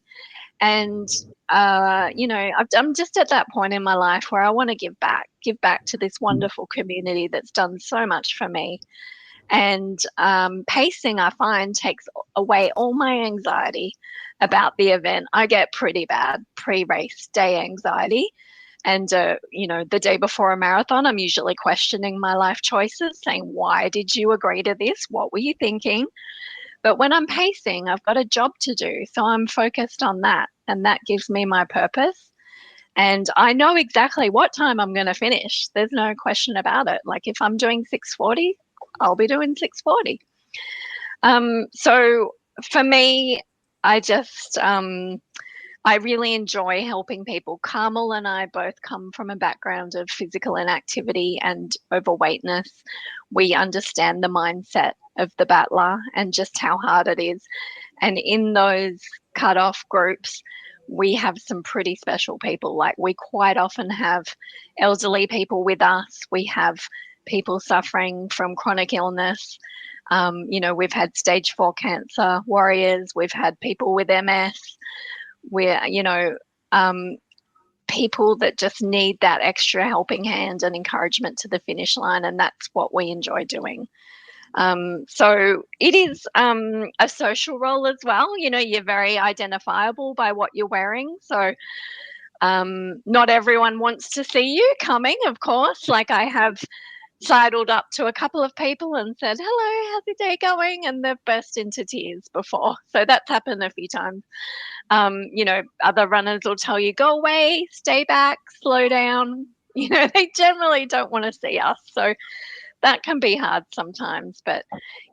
And, I'm just at that point in my life where I want to give back to this wonderful community that's done so much for me. And pacing, I find, takes away all my anxiety about the event. I get pretty bad pre-race day anxiety. And, the day before a marathon, I'm usually questioning my life choices, saying, why did you agree to this? What were you thinking? But when I'm pacing, I've got a job to do. So I'm focused on that. And that gives me my purpose. And I know exactly what time I'm going to finish. There's no question about it. Like if I'm doing 6:40, I'll be doing 6:40. So for me, I really enjoy helping people. Carmel and I both come from a background of physical inactivity and overweightness. We understand the mindset of the battler and just how hard it is. And in those cutoff groups, we have some pretty special people. Like we quite often have elderly people with us. We have people suffering from chronic illness. We've had stage 4 cancer warriors. We've had people with MS. We're, people that just need that extra helping hand and encouragement to the finish line. And that's what we enjoy doing. So it is a social role as well. You're very identifiable by what you're wearing. So not everyone wants to see you coming, of course. Like I have sidled up to a couple of people and said, hello, how's your day going? And they've burst into tears before. So that's happened a few times. Other runners will tell you, go away, stay back, slow down. They generally don't want to see us. So that can be hard sometimes. But,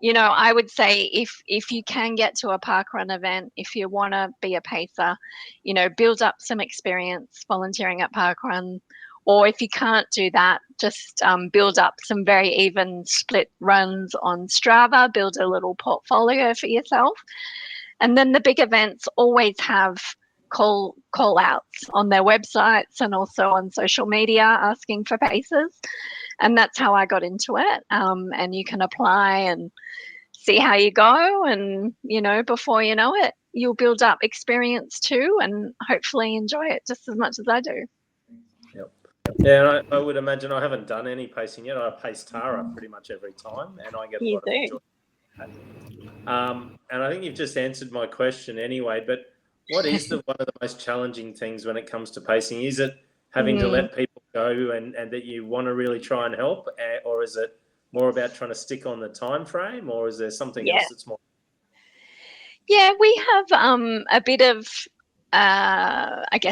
I would say if you can get to a parkrun event, if you want to be a pacer, build up some experience volunteering at parkrun. Or if you can't do that, just build up some very even split runs on Strava, build a little portfolio for yourself. And then the big events always have call outs on their websites and also on social media asking for paces. And that's how I got into it. And you can apply and see how you go. And, before you know it, you'll build up experience too and hopefully enjoy it just as much as I do. Yep. Yeah, and I would imagine I haven't done any pacing yet. I pace Tara pretty much every time, and I get a lot of enjoyment. And I think you've just answered my question anyway, but what is one of the most challenging things when it comes to pacing? Is it having to let people go and that you want to really try and help, or is it more about trying to stick on the time frame, or is there something else that's more? Yeah, we have a bit of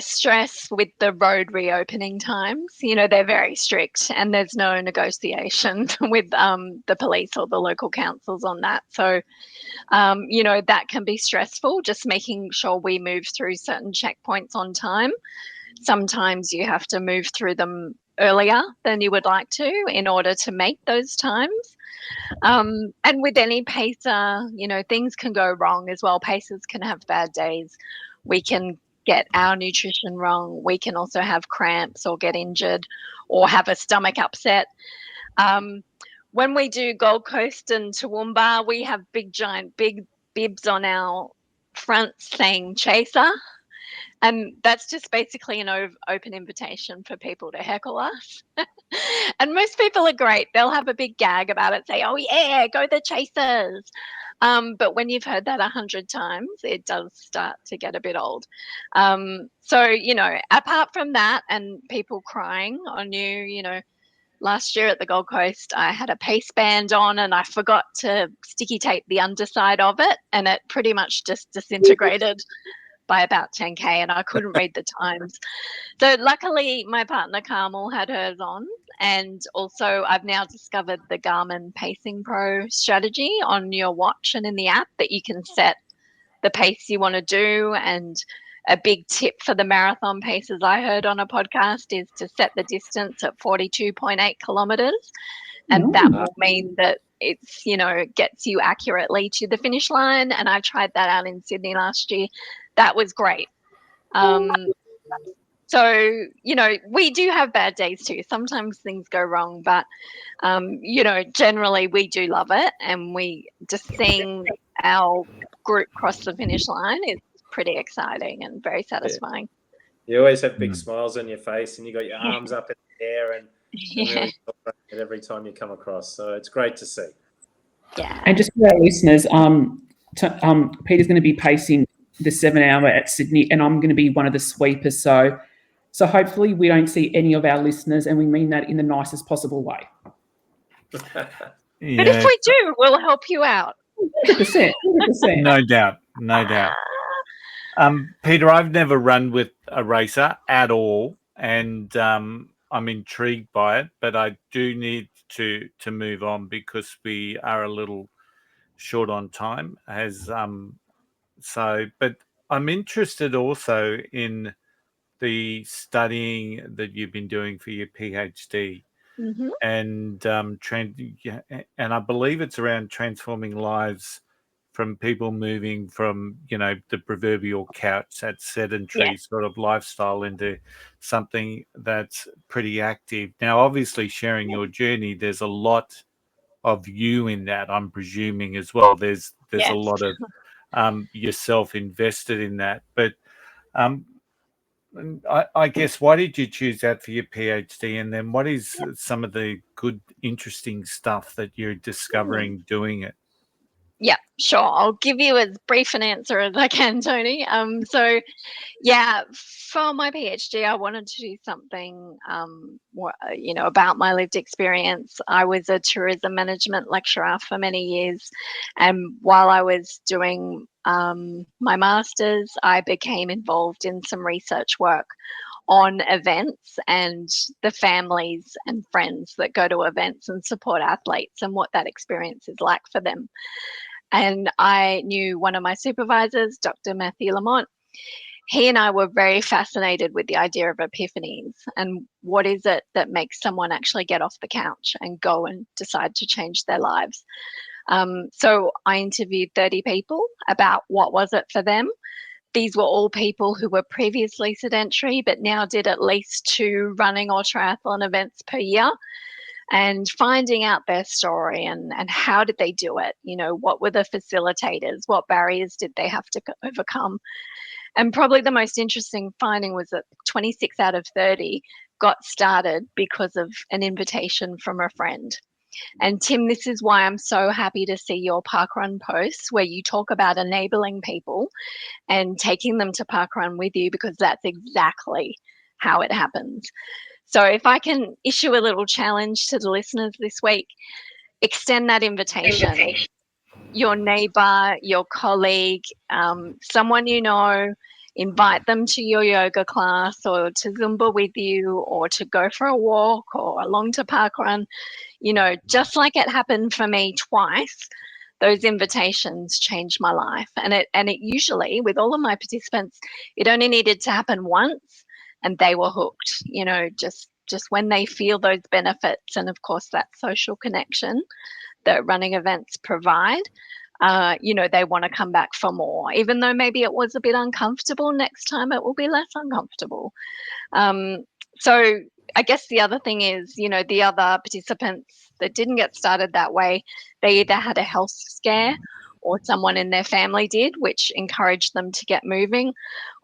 stress with the road reopening times. They're very strict and there's no negotiation with the police or the local councils on that. So, that can be stressful, just making sure we move through certain checkpoints on time. Sometimes you have to move through them earlier than you would like to in order to make those times. And with any pacer, things can go wrong as well. Pacers can have bad days. We can get our nutrition wrong. We can also have cramps or get injured or have a stomach upset. When we do Gold Coast and Toowoomba, we have big bibs on our fronts saying chaser. And that's just basically an open invitation for people to heckle us. And most people are great. They'll have a big gag about it, say, oh, yeah, go the Chasers. But when you've heard that 100 times, it does start to get a bit old. So, apart from that and people crying on you, last year at the Gold Coast, I had a pace band on and I forgot to sticky tape the underside of it, and it pretty much just disintegrated by about 10K, and I couldn't read the times. So luckily my partner Carmel had hers on, and also I've now discovered the Garmin Pacing Pro strategy on your watch and in the app that you can set the pace you want to do. And a big tip for the marathon paces I heard on a podcast is to set the distance at 42.8 kilometers, and that will mean that it's, gets you accurately to the finish line. And I tried that out in Sydney last year. That was great. So, we do have bad days too. Sometimes things go wrong, but, generally we do love it. And we just seeing our group cross the finish line is pretty exciting and very satisfying. You always have big smiles on your face, and you got your arms up in the air, and really celebrate it every time you come across. So it's great to see. Yeah. And just for our listeners, Peter's going to be pacing the 7 hour at Sydney, and I'm going to be one of the sweepers. So hopefully we don't see any of our listeners, and we mean that in the nicest possible way. But if we do, we'll help you out. 100%. No doubt. Peter, I've never run with a racer at all, and I'm intrigued by it, but I do need to move on because we are a little short on time. But I'm interested also in the studying that you've been doing for your PhD. Mm-hmm. And I believe it's around transforming lives from people moving from, the proverbial couch, that sedentary sort of lifestyle, into something that's pretty active. Now, obviously, sharing your journey, there's a lot of you in that, I'm presuming, as well. There's a lot of yourself invested in that. But I guess, why did you choose that for your PhD? And then what is some of the good, interesting stuff that you're discovering doing it? Yeah, sure. I'll give you as brief an answer as I can, Tony. For my PhD, I wanted to do something, more, about my lived experience. I was a tourism management lecturer for many years, and while I was doing my master's, I became involved in some research work on events and the families and friends that go to events and support athletes, and what that experience is like for them. And I knew one of my supervisors, Dr. Matthew Lamont. He and I were very fascinated with the idea of epiphanies and what is it that makes someone actually get off the couch and go and decide to change their lives. So I interviewed 30 people about what was it for them. These were all people who were previously sedentary, but now did at least 2 running or triathlon events per year. And finding out their story and how did they do it? What were the facilitators? What barriers did they have to overcome? And probably the most interesting finding was that 26 out of 30 got started because of an invitation from a friend. And Tim, this is why I'm so happy to see your parkrun posts where you talk about enabling people and taking them to parkrun with you, because that's exactly how it happens. So if I can issue a little challenge to the listeners this week, extend that invitation. Your neighbor, your colleague, someone you know, invite them to your yoga class or to Zumba with you, or to go for a walk or along to parkrun. Just like it happened for me twice, those invitations changed my life. And it usually, with all of my participants, it only needed to happen once and they were hooked, just when they feel those benefits. And of course, that social connection that running events provide, they want to come back for more. Even though maybe it was a bit uncomfortable, next time it will be less uncomfortable. So I guess the other thing is, the other participants that didn't get started that way, they either had a health scare or someone in their family did, which encouraged them to get moving,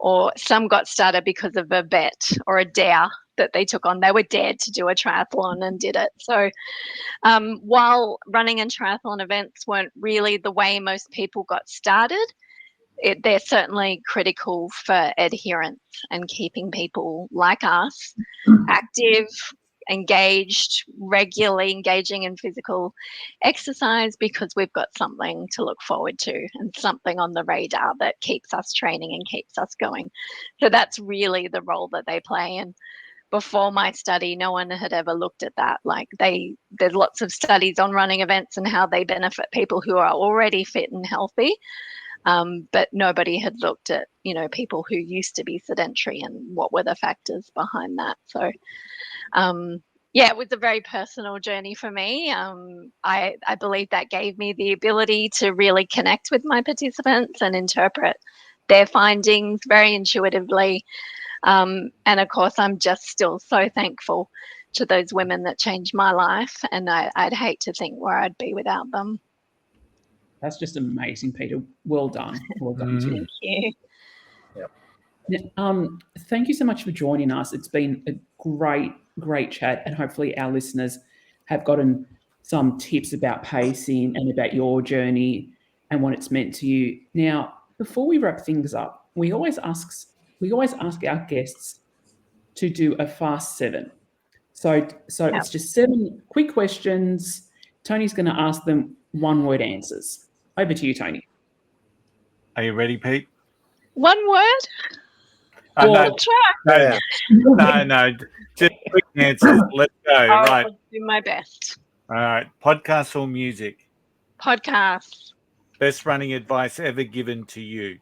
or some got started because of a bet or a dare that they took on. They were dared to do a triathlon and did it. So while running and triathlon events weren't really the way most people got started, they're certainly critical for adherence and keeping people like us active, engaged, regularly engaging in physical exercise, because we've got something to look forward to and something on the radar that keeps us training and keeps us going. So that's really the role that they play. And before my study, no one had ever looked at that. Like there's lots of studies on running events and how they benefit people who are already fit and healthy. But nobody had looked at, people who used to be sedentary and what were the factors behind that. So, it was a very personal journey for me. I believe that gave me the ability to really connect with my participants and interpret their findings very intuitively. And of course, I'm just still so thankful to those women that changed my life, and I'd hate to think where I'd be without them. That's just amazing, Peter. Well done. Well done to Thank you. you. Thank you so much for joining us. It's been a great chat, and hopefully our listeners have gotten some tips about pacing and about your journey and what it's meant to you. Now, before we wrap things up, we always ask our guests to do a fast 7. So it's just 7 quick questions. Tony's going to ask them one-word answers. Over to you, Tony. Are you ready, Pete? One word? No, try. no, just quick answers. Let's go. Right. I'll do my best. All right. Podcast or music? Podcast. Best running advice ever given to you?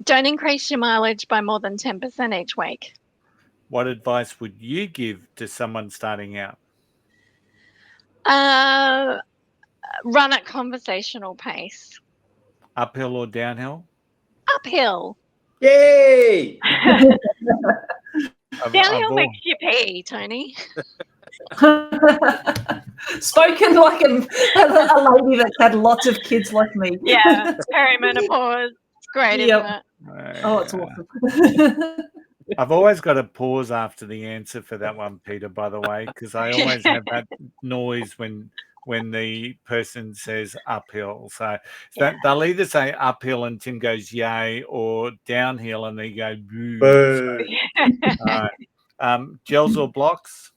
Don't increase your mileage by more than 10% each week. What advice would you give to someone starting out? Run at conversational pace. Uphill or downhill? Uphill. Yay! Downhill makes you pee, Tony. Spoken like a lady that's had lots of kids like me. Yeah, perimenopause. It's great, isn't it? Oh, it's awesome. I've always got to pause after the answer for that one, Peter, by the way, because I always have that noise when the person says uphill. So they'll either say uphill and Tim goes yay, or downhill and they go boo. Boo. So, gels or blocks?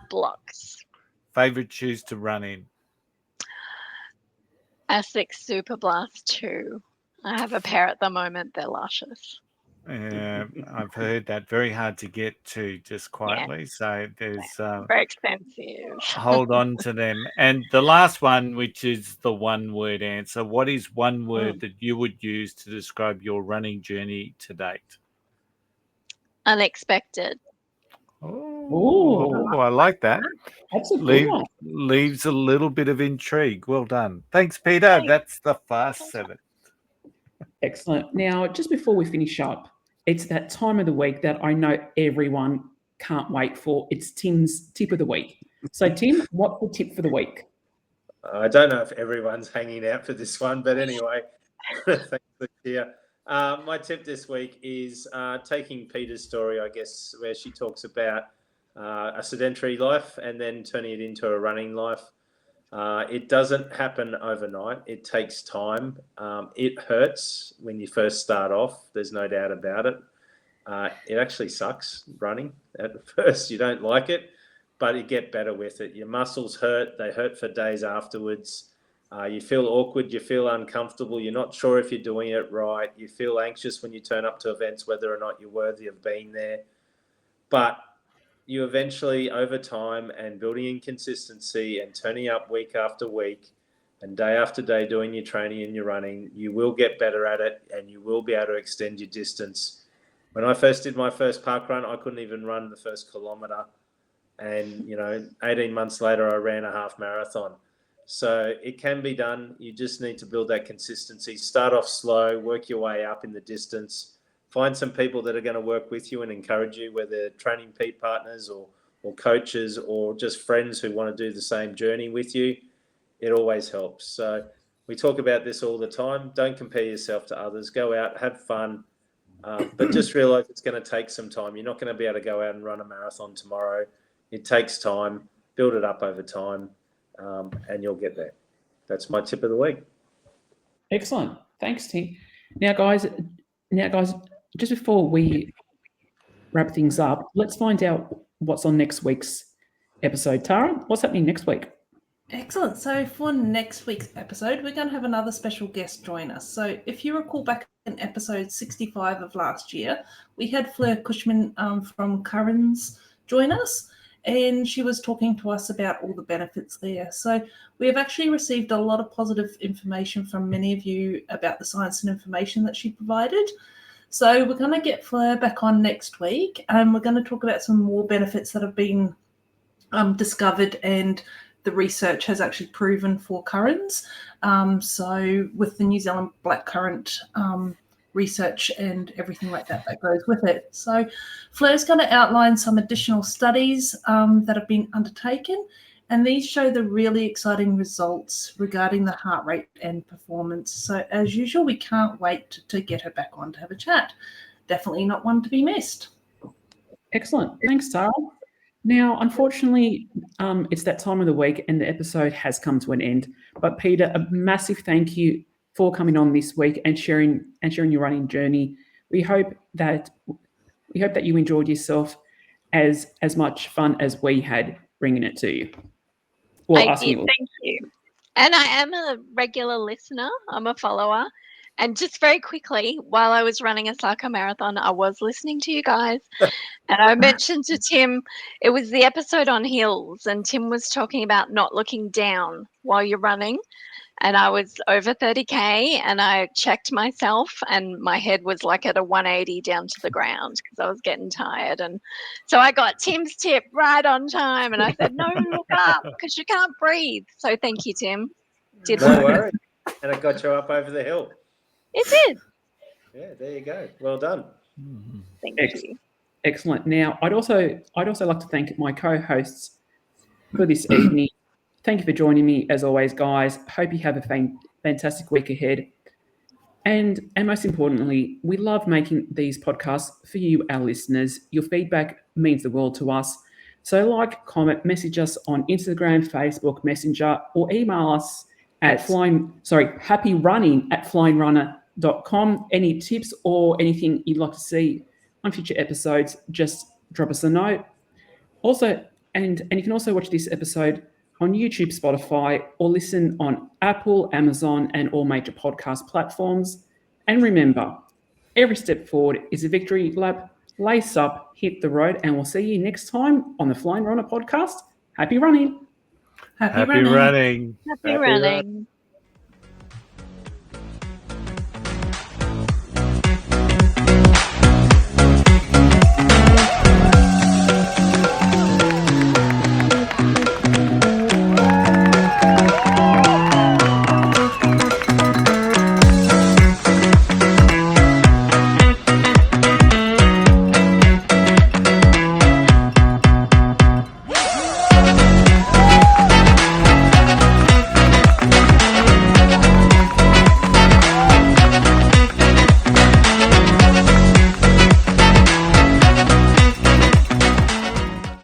Blocks. Favorite shoes to run in? Asics Super Blast 2. I have a pair at the moment. They're luscious. I've heard that. Very hard to get to just quietly. Yeah. So there's very expensive. Hold on to them. And the last one, which is the one-word answer. What is one word that you would use to describe your running journey to date? Unexpected. Oh, I like that. That's a good one. Leaves a little bit of intrigue. Well done. Thanks, Peter. Thanks. That's the fast 7. Excellent. Now, just before we finish up, it's that time of the week that I know everyone can't wait for. It's Tim's tip of the week. So, Tim, what's the tip for the week? I don't know if everyone's hanging out for this one, but anyway, thanks, Lucia. My tip this week is taking Peter's story, I guess, where she talks about a sedentary life and then turning it into a running life. It doesn't happen overnight. It takes time. It hurts when you first start off. There's no doubt about it. It actually sucks running at first. You don't like it, but you get better with it. Your muscles hurt. They hurt for days afterwards. You feel awkward. You feel uncomfortable. You're not sure if you're doing it right. You feel anxious when you turn up to events, whether or not you're worthy of being there. But you eventually, over time and building in consistency and turning up week after week and day after day doing your training and your running, you will get better at it and you will be able to extend your distance. When I first did my first park run, I couldn't even run the first kilometre. And, 18 months later, I ran a half marathon. So it can be done. You just need to build that consistency. Start off slow, work your way up in the distance. Find some people that are going to work with you and encourage you, whether training peak partners or coaches or just friends who want to do the same journey with you. It always helps. So We talk about this all the time. Don't compare yourself to others. Go out, have fun, but just realize it's going to take some time. You're not going to be able to go out and run a marathon tomorrow. It takes time. Build it up over time, and you'll get there. That's my tip of the week. Excellent. Thanks, Tim. Now, guys, just before we wrap things up, let's find out what's on next week's episode. Tara, what's happening next week? Excellent. So for next week's episode, we're going to have another special guest join us. So if you recall back in episode 65 of last year, we had Fleur Cushman from Currens join us, and she was talking to us about all the benefits there. So we have actually received a lot of positive information from many of you about the science and information that she provided. So we're going to get Fleur back on next week, and we're going to talk about some more benefits that have been discovered and the research has actually proven for currants. So with the New Zealand blackcurrant research and everything like that goes with it. So Fleur's going to outline some additional studies that have been undertaken, and these show the really exciting results regarding the heart rate and performance. So as usual, we can't wait to get her back on to have a chat. Definitely not one to be missed. Excellent. Thanks, Tara. Now, unfortunately, it's that time of the week and the episode has come to an end. But Peter, a massive thank you for coming on this week and sharing your running journey. We hope that you enjoyed yourself as much fun as we had bringing it to you. Well, I did. Thank you. And I am a regular listener. I'm a follower. And just very quickly, while I was running Osaka Marathon, I was listening to you guys. And I mentioned to Tim, it was the episode on hills, and Tim was talking about not looking down while you're running. And I was over 30K, and I checked myself, and my head was like at a 180 down to the ground because I was getting tired. And so I got Tim's tip right on time, and I said, no, look up because you can't breathe. So thank you, Tim. No worries. And it got you up over the hill. It did. Yeah, there you go. Well done. Thank you. Excellent. Now, I'd also like to thank my co-hosts for this evening. Thank you for joining me, as always, guys. Hope you have a fantastic week ahead. And most importantly, we love making these podcasts for you, our listeners. Your feedback means the world to us. So like, comment, message us on Instagram, Facebook, Messenger, or email us at happyrunning@flyingrunner.com. Any tips or anything you'd like to see on future episodes, just drop us a note. Also, and you can also watch this episode on YouTube, Spotify, or listen on Apple, Amazon, and all major podcast platforms. And remember, every step forward is a victory lap. Lace up, hit the road, and we'll see you next time on the Flying Runr podcast. Happy running. Happy running. Happy running.